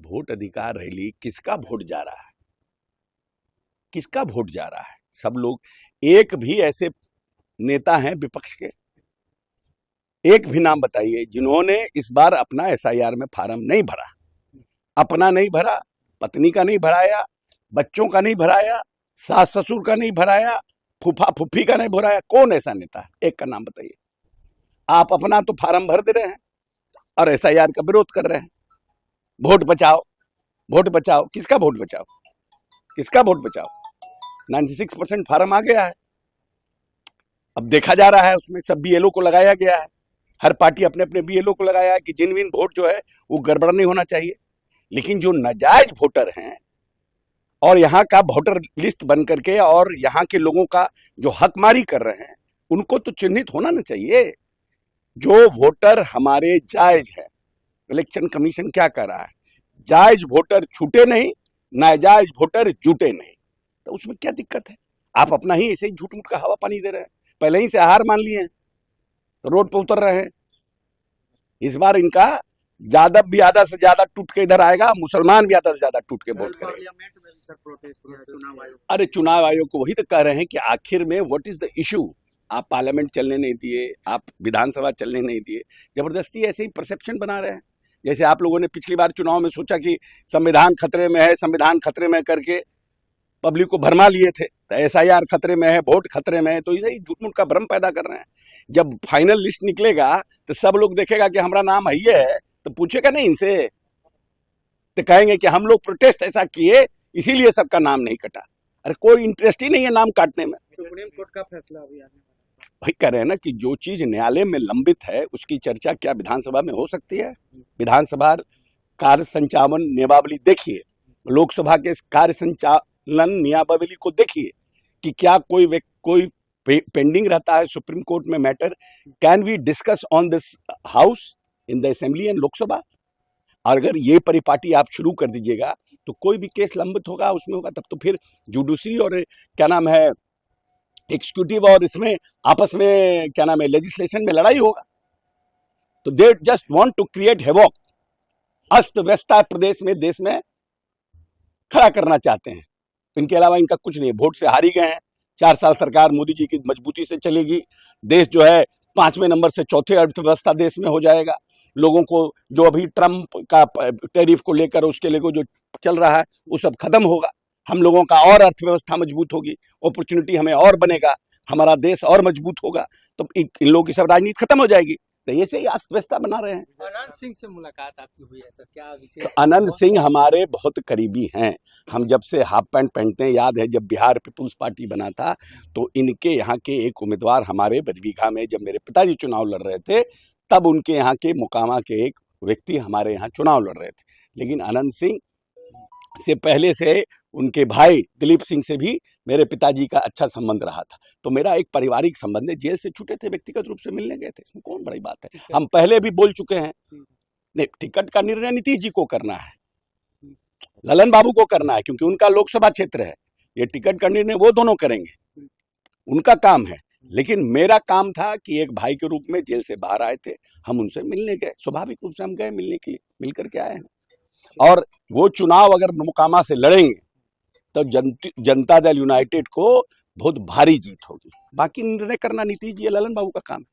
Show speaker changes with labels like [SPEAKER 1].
[SPEAKER 1] Vote अधिकार rally किसका vote जा रहा है, किसका वोट जा रहा है? सब लोग, एक भी ऐसे नेता हैं विपक्ष के, एक भी नाम बताइए जिन्होंने इस बार अपना एसआईआर में फार्म नहीं भरा, अपना नहीं भरा, पत्नी का नहीं भराया, बच्चों का नहीं भराया, सास ससुर का नहीं भराया, फूफा फुफ्फी का नहीं भराया। कौन ऐसा नेता है? एक का नाम बताइए। आप अपना तो फार्म भर दे रहे हैं और एसआईआर का विरोध कर रहे हैं। वोट बचाओ, वोट बचाओ, किसका वोट बचाओ, किसका वोट बचाओ? 96% फार्म आ गया है। अब देखा जा रहा है उसमें सब बीएलओ को लगाया गया है, हर पार्टी अपने अपने बीएलओ को लगाया है कि जेन्युइन वोट जो है वो गड़बड़ नहीं होना चाहिए। लेकिन जो नाजायज वोटर हैं और यहाँ का वोटर लिस्ट बन करके और यहाँ के लोगों का जो हकमारी कर रहे हैं, उनको तो चिन्हित होना ना चाहिए। जो वोटर हमारे जायज है, इलेक्शन कमीशन क्या कर रहा है, जायज वोटर छूटे नहीं, नाजायज वोटर जुटे नहीं, तो उसमें क्या दिक्कत है? आप अपना ही ऐसे ही झूठ मूठ का हवा पानी दे रहे हैं, पहले ही से हार मान लिए हैं तो रोड पे उतर रहे हैं। इस बार इनका यादव भी आधा से ज्यादा टूट के इधर आएगा, मुसलमान भी आधा से ज्यादा टूट के वोट करेगा। अरे चुनाव आयोग को वही तो कह रहे हैं कि आखिर में व्हाट इज द इशू? आप पार्लियामेंट चलने नहीं दिए, आप विधानसभा चलने नहीं दिए, जबरदस्ती ऐसे ही परसेप्शन बना रहे हैं। जैसे आप लोगों ने पिछली बार चुनाव में सोचा कि संविधान खतरे में है, संविधान खतरे में करके पब्लिक को भरमा लिए थे, तो एसआईआर खतरे में है, वोट खतरे में है, तो इसे झूठ मूठ का भ्रम पैदा कर रहे हैं। जब फाइनल लिस्ट निकलेगा तो सब लोग देखेगा कि हमारा नाम है, तो पूछेगा नहीं इनसे, तो कहेंगे कि हम लोग प्रोटेस्ट ऐसा किए इसीलिए सबका नाम नहीं कटा। अरे कोई इंटरेस्ट ही नहीं है नाम काटने में।
[SPEAKER 2] सुप्रीम कोर्ट का फैसला अभी आने वाला,
[SPEAKER 1] वही कह रहे हैं ना कि जो चीज न्यायालय में लंबित है उसकी चर्चा क्या विधानसभा में हो सकती है? विधानसभा कार्य संचालन नियमावली देखिए, लोकसभा के कार्य संचालन नियमावली को देखिए कि क्या कोई पेंडिंग रहता है सुप्रीम कोर्ट में matter, can we discuss on this house in the assembly and Lok Sabha? और अगर ये परिपाटी आप शुरू कर दीजिएगा तो कोई भी केस लंबित होगा उसमें होगा, तब तो फिर जुडिशरी और क्या नाम है एग्जीक्यूटिव और इसमें आपस में क्या नाम है लेजिस्लेशन में लड़ाई होगा। तो they just want to create havoc, अस्त व्यस्तता प्रदेश में, देश में खड़ा करना चाहते हैं। इनके अलावा इनका कुछ नहीं है। वोट से हारी गए हैं, 4 साल सरकार मोदी जी की मजबूती से चलेगी, देश जो है 5वें नंबर से 4थे अर्थव्यवस्था देश में हो जाएगा। लोगों को जो अभी ट्रम्प का टैरिफ को लेकर उसके लेकर जो चल रहा है वो सब खत्म होगा, हम लोगों का और अर्थव्यवस्था मजबूत होगी, अपॉर्चुनिटी हमें और बनेगा, हमारा देश और मजबूत होगा, तो इन लोगों की सब राजनीति खत्म हो जाएगी। तो ये से ही अस्त व्यवस्था बना रहे हैं।
[SPEAKER 2] अनंत सिंह से मुलाकात आपकी हुई है सर, क्या विशेष?
[SPEAKER 1] अनंत सिंह हमारे बहुत करीबी हैं। हम जब से हाफ पैंट पहनते हैं, याद है जब बिहार पीपुल्स पार्टी बना था तो इनके यहाँ के एक उम्मीदवार हमारे बजबीघा में जब मेरे पिताजी चुनाव लड़ रहे थे तब उनके यहाँ के मुकामा के एक व्यक्ति हमारे यहाँ चुनाव लड़ रहे थे। लेकिन अनंत सिंह से पहले से उनके भाई दिलीप सिंह से भी मेरे पिताजी का अच्छा संबंध रहा था, तो मेरा एक पारिवारिक संबंध है। जेल से छूटे थे, व्यक्तिगत रूप से मिलने गए थे, इसमें कौन बड़ी बात है? हम पहले भी बोल चुके हैं। नहीं, टिकट का निर्णय नीतीश जी को करना है, ललन बाबू को करना है, क्योंकि उनका लोकसभा क्षेत्र है। ये टिकट का निर्णय वो दोनों करेंगे, उनका काम है। लेकिन मेरा काम था कि एक भाई के रूप में जेल से बाहर आए थे, हम उनसे मिलने गए, स्वाभाविक रूप से हम गए मिलने के लिए, मिल करके आए हैं। और वो चुनाव अगर मोकामा से लड़ेंगे तो जनता दल यूनाइटेड को बहुत भारी जीत होगी। बाकी निर्णय करना नीतीश जी ललन बाबू का काम है।